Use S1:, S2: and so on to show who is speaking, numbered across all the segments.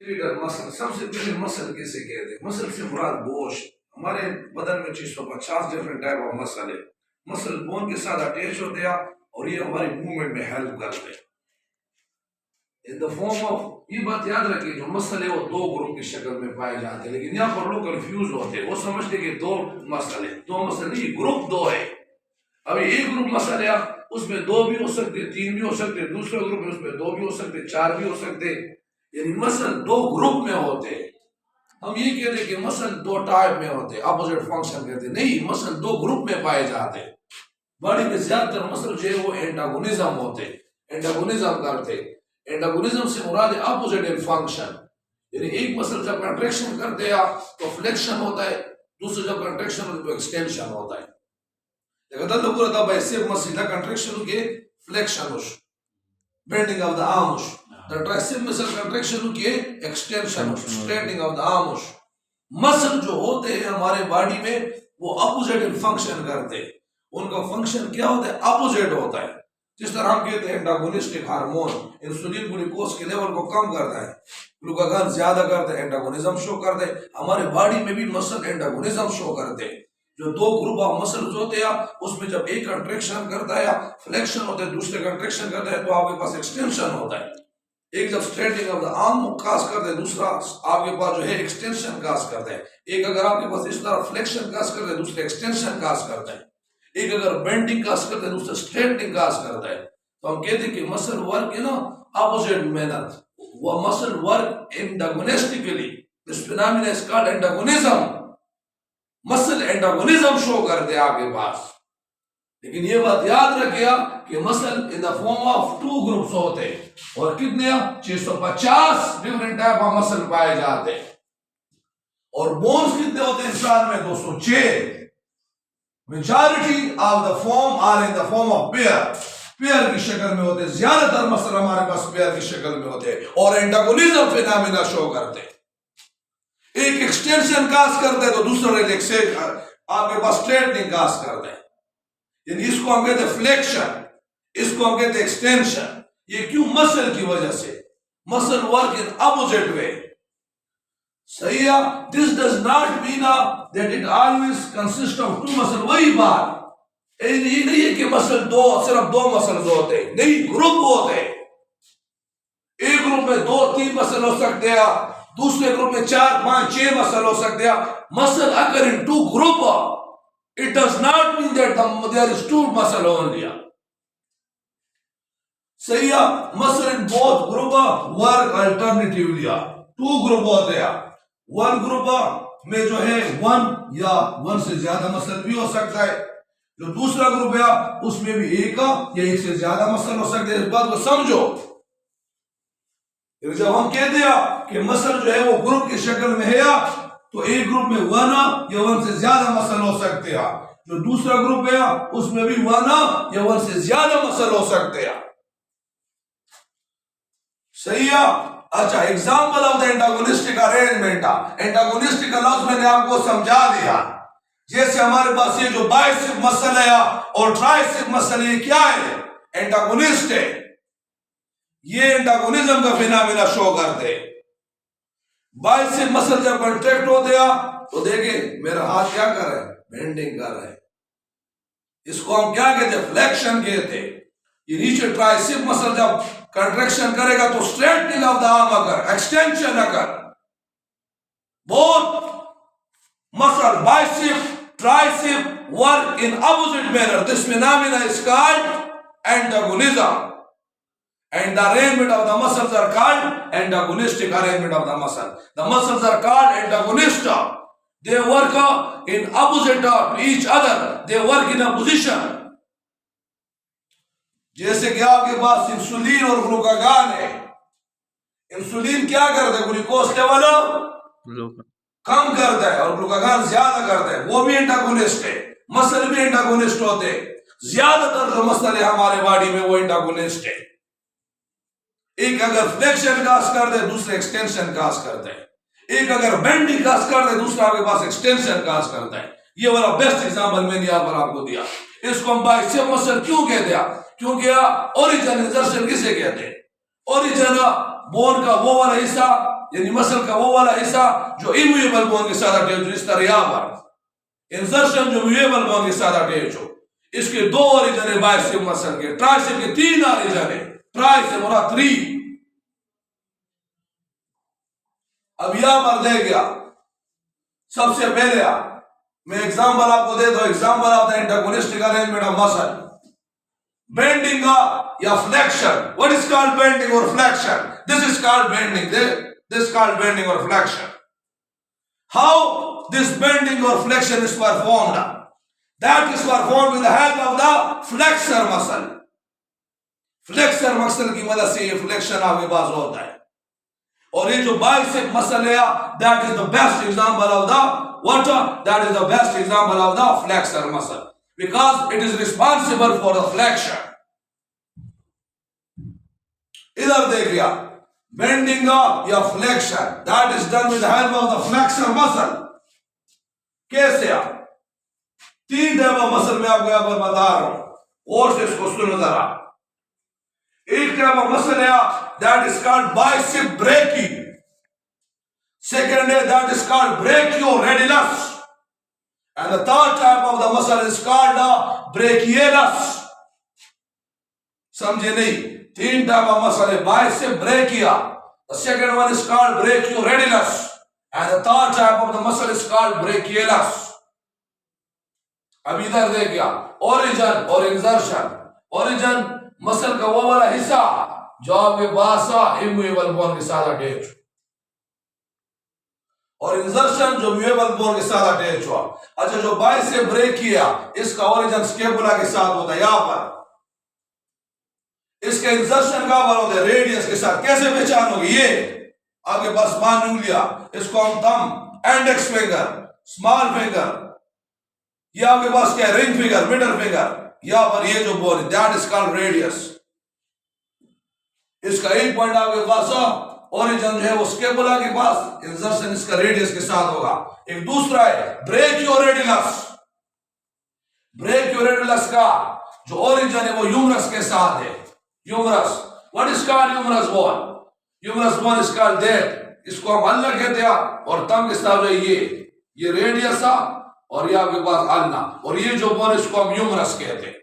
S1: Muscle सबसे पहले muscle किसे कहते हैं? मसल से मुराद गोश्त। हमारे बदन में 650 डिफरेंट टाइप ऑफ मसल है। मसल बोन के साथ अटैच होते हैं और ये हमारी मूवमेंट में हेल्प करते हैं इन द फॉर्म ऑफ। ये बात याद रखिए, जो मसल है वो दो ग्रुप की शक्ल में पाए जाते हैं, लेकिन यहाँ पर लोग कंफ्यूज होते हैं। वो समझते हैं कि दो मसल है, दो मसल नहीं, ग्रुप दो है। अभी एक ग्रुप मसल है, उसमें दो भी हो सकते, तीन भी हो सकते, दूसरे ग्रुप में उसमें दो भी हो सकते, चार भी हो सकते, यानी मसल दो ग्रुप में होते हैं। हम ये कहते हैं कि मसल दो टाइप में होते हैं, अपोजिट फंक्शन कहते हैं, नहीं, मसल दो ग्रुप में पाए जाते हैं। बॉडी में ज्यादातर मसल जो है वो एंटागोनिज्म होते, एंटागोनिज्म करते। एंटागोनिज्म से मुराद है अपोजिट इन फंक्शन, यानी एक मसल जब कंट्रैक्शन करते हैं तो फ्लेक्शन होता है, दूसरा जब कंट्रैक्शन होता है तो एक्सटेंशन होता है। Kadang pura da by save muscle the contraction के flexion उस bending of the arm उस the tricep muscle contraction के extension उस straightening of the arm उस मसल जो होते हैं हमारे बॉडी में वो अपोजिट फंक्शन करते हैं। उनका फंक्शन क्या होता है? अपोजिट होता है। जिस तरह हम कहते हैं एंटागोनिस्टिक हार्मोन इंसुलिन ग्लूकोज के लेवल को कम करता है, ग्लूकागॉन ज्यादा करता है, एंटागोनिज्म शो करते हैं। हमारे बॉडी में भी मसल एंटागोनिज्म शो करते हैं। जो दो ग्रुप ऑफ मसल्स होते हैं उसमें जब एक कंट्रैक्शन करता है फ्लेक्शन होता है, दूसरे कंट्रैक्शन करता है तो आपके पास एक्सटेंशन होता है। एक जब स्ट्रेटनिंग ऑफ द आर्म काज करते हैं, दूसरा आपके पास जो है एक्सटेंशन काज करता है। एक अगर आपके पास इस तरह फ्लेक्शन काज करता है, दूसरे एक्सटेंशन काज करता है। एक अगर बेंडिंग काज करता है, दूसरा स्ट्रेटनिंग काज करता है। तो हम कहते हैं कि muscle work in opposite manner, वो muscle work antagonistically. This phenomena is called antagonism. Muscle antagonism show करते हैं आपके पास। लेकिन ये बात याद रखिए कि muscle in the form of two groups होते हैं और कितने 650 डिफरेंट टाइप ऑफ मसल पाए जाते हैं। और बोन्स कितने होते हैं इंसान में? 206। Majority of the form are in the form of pair, pair की शक्ल में होते हैं। ज्यादातर मसल हमारे पास पेयर की शक्ल में होते हैं और एंटागोनिज्म फिनोमेना शो करते हैं। एक एक्सटेंशन काज करते हैं तो दूसरा रिलैक्सेशन आपके पास स्ट्रेटनिंग काज करते हैं। यानी इसको हम कहते हैं फ्लेक्शन, इसको हम कहते हैं एक्सटेंशन। ये क्यों? मसल की वजह से। Muscle work in opposite way. सही है। This does not mean that it always consist of two muscle. वही बात ये नहीं है कि मसल दो, सिर्फ दो मसल होते हैं, नहीं, ग्रुप होते हैं। एक ग्रुप में 2-3 मसल हो सकते हैं, दूसरे ग्रुप में 4-5-6 मसल हो सकते हैं। मसल अगर in two group, it does not mean that there is two muscle only. सही है। Muscle in both group work alternatively. Two group होते हैं। वन ग्रुप में जो है 1 या 1 से ज्यादा मसल भी हो सकता है। जो दूसरा ग्रुप है उसमें भी एक या एक से ज्यादा मसल हो सकते हैं। इस बात को समझो। जब हम कहते हैं कि मसल जो है वो ग्रुप की शक्ल में है तो एक ग्रुप में 1 या 1 से ज्यादा मसल हो सकते हैं। जो दूसरा ग्रुप है उसमें भी 1 या 1 से ज्यादा मसल हो सकते हैं। सही है। अच्छा, example of the antagonistic arrangement. Antagonistic लफ्ज मैंने आपको समझा दिया। जैसे हमारे पास ये जो बाइसेप मसल है और ट्राइसेप मसल है, क्या है? एंटागोनिस्ट है। ये एंटागोनिज्म का फिनोमेना शो करते हैं। बाइसेप मसल जब कॉन्ट्रैक्ट होते हैं तो देखिए मेरा हाथ क्या कर रहा है? बेंडिंग कर रहा है। इसको हम क्या कहते हैं? फ्लेक्शन कहते हैं। ये नीचे ट्राइसेप मसल जब कंट्रैक्शन करेगा तो straightening of the arm occur, extension occur. Both muscle bicep tricep work in opposite manner. This phenomena is called antagonism. And the arrangement of the muscles are called antagonistic arrangement of the muscle. The muscles are called antagonist. They work in opposite to each other. They work in a position. जैसे कि आपके पास insulin और glucagon है। Insulin क्या करता है? Glucose level कम करता है और ग्लूकागॉन ज्यादा करता है। वो भी एंटागोनिस्ट है। मसल भी एंटागोनिस्ट होते हैं। ज्यादातर जो मसल है हमारे बॉडी में वो एंटागोनिस्ट है। एक अगर फ्लेक्शन काज कर दे, दूसरे एक्सटेंशन काज करते हैं। एक अगर बेंडिंग काज कर दे, दूसरा आपके पास एक्सटेंशन काज करता है। ये वाला बेस्ट एग्जांपल मैंने यहां पर आपको दिया। इसको हम बाइसेप मसल क्यों कहते हैं? क्योंकि ओरिजिन इंसर्शन किसे कहते हैं? ओरिजिन बोन का वो वाला हिस्सा यानी मसल का वो वाला हिस्सा जो इमूवेबल बोन के साथ अटैच हो, इस तरह यहां पर इंसर्शन जो मूवेबल बोन के साथ अटैच हो, इसके दो ओरिजिन है बाइसेप मसल के, ट्राइसेप के तीन ओरिजिन है, ट्राइसेप और 3। अब यहां पर दे गया सबसे पहले मैं एग्जांपल आपको दे दो, example of the antagonistic arrangement of muscle, bending या flexion. What is called bending और flexion? This is called bending, this called bending or flexion. How this bending or flexion is performed? That is performed with the help of the flexor muscle. Flexor muscle की मदद से ये flexion आपके पास होता है। और ये जो बाइसेप मसल है, that is the best example of the what? That is the best example of the flexor muscle because it is responsible for the flexion. इधर देखिए, बेंडिंग या flexion, that is done with help of the flexor muscle. कैसे? 3 type of muscle में आपको यहां पर बता रहा हूं, और से इसको सुनो जरा। एक टाइप ऑफ मसल है that is called bicep brachii, second है that is called brachioradialis, and the third type of the muscle is called brachialis. समझे नहीं? 3 टाइप ऑफ मसल है, bicep brachii, the second one is called brachioradialis, and the third type of the muscle is called brachialis. अब इधर देखिए, origin और insertion. Origin muscle का वो वाला हिस्सा जो आपके पास इमूवेबल बोन के साथ अटैच, और इंसर्शन जो मूवेबल बोन के साथ अटैच हुआ। अच्छा, जो बाइसेप ब्रेकिया, इसका ओरिजिन स्कैपुला के साथ होता है, यहां पर इसके इंसर्शन का बल होता है रेडियस के साथ। कैसे पहचानोगे? ये आपके पास मान उंगलियां, इसको हम thumb, index finger, small finger, ये आपके पास क्या है? Ring finger, middle finger. यहां पर ये जो बोन है दैट इज कॉल्ड रेडियस। इसका एक पॉइंट आपके पास ओरिजिन जो है वो स्कैपुला के पास, इंसर्शन इसका रेडियस के साथ होगा। एक दूसरा है ब्रेकियोरेडियस। ब्रेकियोरेडियस का जो ओरिजिन है वो ह्यूमरस के साथ है। Humerus, what is called humerus bone? Humerus bone is called that, इसको हम अल्ना कहते हैं, और तम के साथ है ये रेडियस और ये आपके पास अल्ना, और ये जो बोन इसको हम ह्यूमरस कहते हैं।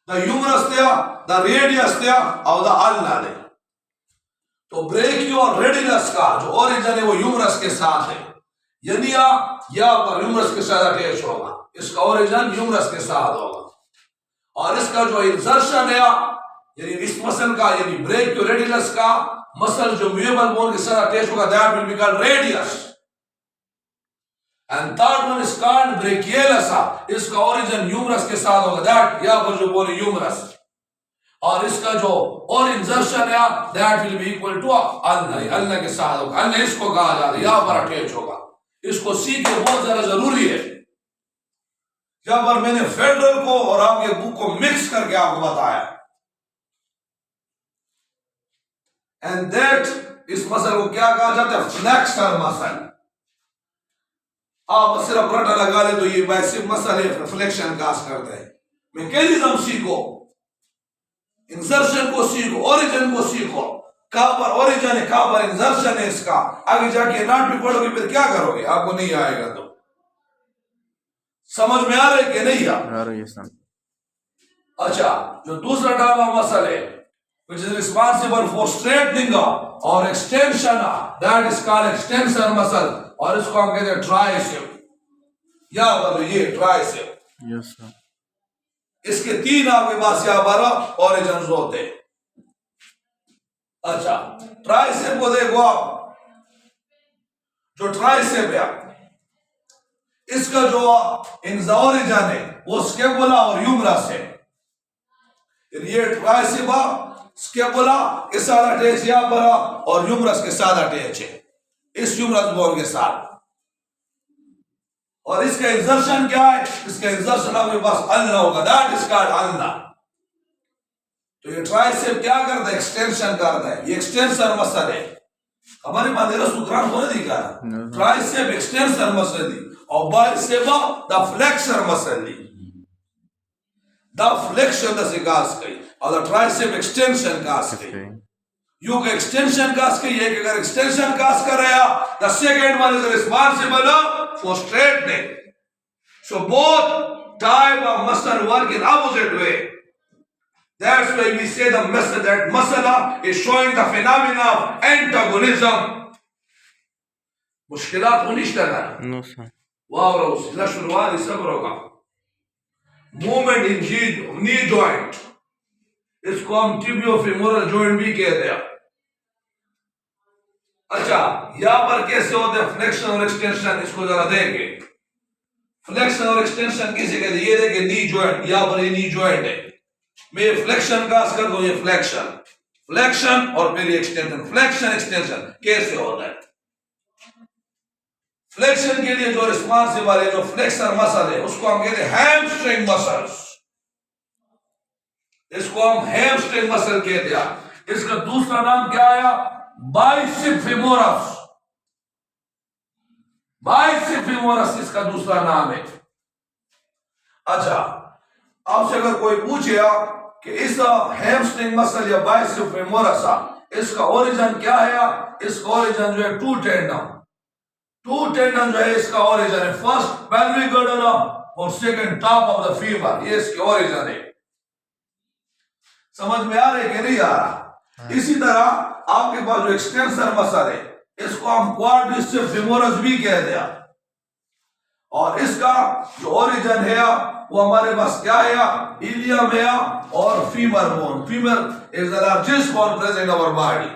S1: The humerus there, the radius there और द अल्ना there। तो ब्रेकियोरेडियस का जो ओरिजिन है वो ह्यूमरस के साथ है, यानी यहां पर ह्यूमरस के साथ अटैच होगा, इसका ओरिजिन ह्यूमरस के साथ होगा। और इसका जो इंसर्शन है यानी इस मसल का, यानी ब्रेकियोरेडियस का मसल जो मूवेबल बोन के साथ अटैच होगा, that will be called radius, and third one is called brachialis. इसका ओरिजिन ह्यूमरस के साथ होगा, दैट यहां पर जो बोन है ह्यूमरस, और इसका जो और इंसर्शन है that will be equal to ulna, ulna के साथ होगा। अल्ना इसको कहा जाता है, यहां पर अटैच होगा। इसको सीखे बहुत ज्यादा जरूरी है। जहां पर मैंने फेडरल को और आपके बुक को मिक्स करके आपको बताया, एंड दैट इस मसल को क्या कहा जाता है? Flexor muscle. आप सिर्फ रटा लगा ले तो ये बाइसेप मसल है, फ्लेक्शन काज करता है। मैकेनिज्म सीखो, इंसर्शन को सीखो, ओरिजिन को सीखो, कहां पर ओरिजिन है, कहां पर इंसर्शन है इसका। आगे जाके नाट भी पढ़ोगे फिर क्या करोगे? आपको नहीं आएगा। तो समझ में आ रहा है कि नहीं? आ रही है सर। अच्छा, जो दूसरा टाइप ऑफ मसल है which is responsible for straightening or extension, that is called extensor muscle, और इसको हम कहते हैं ट्राइसेप। यहां पर ये ट्राइसेप, यस सर। इसके 3 आपके पास यहां पर ओरिजिन्स होते हैं। अच्छा, ट्राइसेप को देखो आप, जो ट्राइसेप है इसका जो ओरिजिन है वो स्कैपुला और ह्यूमरस है। ये ट्राइसेप स्कैपुला के साथ अटैच यहां पर और ह्यूमरस के साथ अटैच है, इस ह्यूमरस बोन के साथ। और इसका इंसर्शन क्या है? इसका इंसर्शन आपके पास अल्ना होगा, दैट इज कॉल्ड अल्ना। तो ये ट्राइसेप क्या करता है? एक्सटेंशन करता है। ये एक्सटेंसर मसल है। हमारे मादेरा सुकरान को नहीं दिखा, ट्राइसेप एक्सटेंसर मसल दी और बाइसेप द फ्लेक्सर मसल दी। द फ्लेक्शन द सिकास कई और द ट्राइसेप एक्सटेंशन कास कई। यू का एक्सटेंशन काज के ये अगर एक्सटेंशन काज कर रहा the second one is responsible for straightening. So both type of muscle work in opposite way. That's why we say the muscle, that masala is showing the phenomena of antagonism. मुश्किलात होनी लगा.
S2: No sir.
S1: वाह रोज ला शुरुआत इस सब होगा. Movement in knee joint. इसको हम tibiofemoral joint भी कहते हैं. अच्छा यहाँ पर कैसे होते हैं फ्लेक्शन और एक्सटेंशन, इसको जरा देखें. फ्लेक्शन और एक्सटेंशन किसे कहते हैं? ये देखिए नी जॉइंट, यहाँ पर ये नी जॉइंट है. मैं फ्लेक्शन का कर दूं, ये फ्लेक्शन, फ्लेक्शन और फिर एक्सटेंशन. फ्लेक्शन एक्सटेंशन कैसे होता है? फ्लेक्शन के लिए जो रिस्पांसिबल है, जो फ्लेक्सर मसल है, उसको हम कहते हैं हैमस्ट्रिंग मसल्स. इसको हम हैमस्ट्रिंग मसल कहते हैं. इसका दूसरा नाम क्या आया? Bicep femoris. बाइसेप फेमोरस इसका दूसरा नाम है. अच्छा, आपसे अगर कोई पूछेगा कि इस हैमस्ट्रिंग मसल या बाइसेप फेमोरस इसका ओरिजिन क्या है? इसका ओरिजिन जो है टू टेंडन जो है इसका ओरिजिन है. फर्स्ट पेल्विक गर्डल और second top of the femur, ये इसके ओरिजिन है. समझ में आ रहा है कि नहीं आ रहा? इसी तरह आपके पास जो एक्सटेंसर मसल है, इसको हम क्वाड्रिसेप्स फेमोरस भी कहते हैं. और इसका जो ओरिजिन है वो हमारे पास क्या है? इलियम है और femur bone. Femur is the largest bone present in our body.